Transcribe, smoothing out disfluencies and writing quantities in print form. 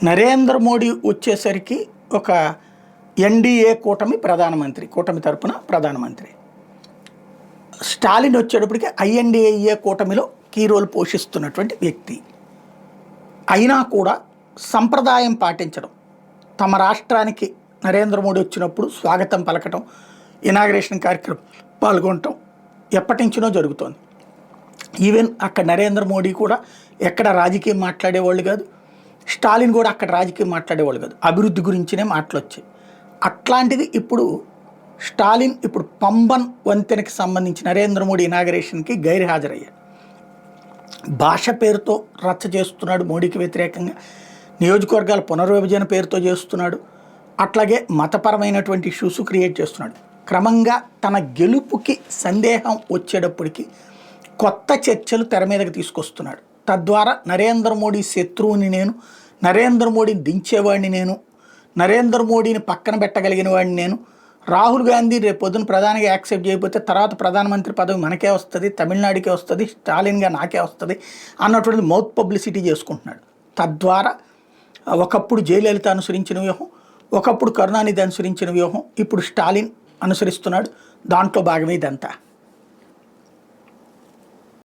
నరేంద్ర మోడీ వచ్చేసరికి ఒక ఎన్డీఏ కూటమి తరపున ప్రధానమంత్రి. స్టాలిన్ వచ్చేటప్పటికి ఐఎన్డీఏ కూటమిలో కీ రోల్ పోషిస్తున్నటువంటి వ్యక్తి. అయినా కూడా సంప్రదాయం పాటించడం, తమ రాష్ట్రానికి నరేంద్ర మోడీ వచ్చినప్పుడు స్వాగతం పలకటం, ఇనాగ్రేషన్ కార్యక్రమం పాల్గొనటం ఎప్పటి నుంచినో జరుగుతోంది. ఈవెన్ అక్కడ నరేంద్ర మోడీ కూడా ఎక్కడ రాజకీయం మాట్లాడేవాళ్ళు కాదు, స్టాలిన్ కూడా అక్కడ రాజకీయం మాట్లాడేవాళ్ళు కాదు, అభివృద్ధి గురించినే మాటలొచ్చాయి. అట్లాంటిది ఇప్పుడు స్టాలిన్ పంబన్ వంతెనకి సంబంధించి నరేంద్ర మోడీ ఇనాగరేషన్కి గైర్హాజరయ్యాడు. భాష పేరుతో రచ్చ చేస్తున్నాడు, మోడీకి వ్యతిరేకంగా నియోజకవర్గాల పునర్విభజన పేరుతో చేస్తున్నాడు, అట్లాగే మతపరమైనటువంటి ఇష్యూస్ క్రియేట్ చేస్తున్నాడు. క్రమంగా తన గెలుపుకి సందేహం వచ్చేటప్పటికి కొత్త చర్చలు తెర మీదకి తీసుకొస్తున్నాడు. తద్వారా నరేంద్ర మోడీ శత్రువుని నేను, నరేంద్ర మోడీని దించేవాడిని నేను, నరేంద్ర మోడీని పక్కన పెట్టగలిగిన వాడిని నేను, రాహుల్ గాంధీ రేపు పొద్దున ప్రధానిగా యాక్సెప్ట్ చేయకపోతే తర్వాత ప్రధానమంత్రి పదవి మనకే వస్తుంది, తమిళనాడుకే వస్తుంది, స్టాలిన్గా నాకే వస్తుంది అన్నటువంటిది మౌత్ పబ్లిసిటీ చేసుకుంటున్నాడు. తద్వారా ఒకప్పుడు జయలలిత అనుసరించిన వ్యూహం, ఒకప్పుడు కరుణానిధి అనుసరించిన వ్యూహం ఇప్పుడు స్టాలిన్ అనుసరిస్తున్నాడు. దాంట్లో భాగమే ఇదంతా.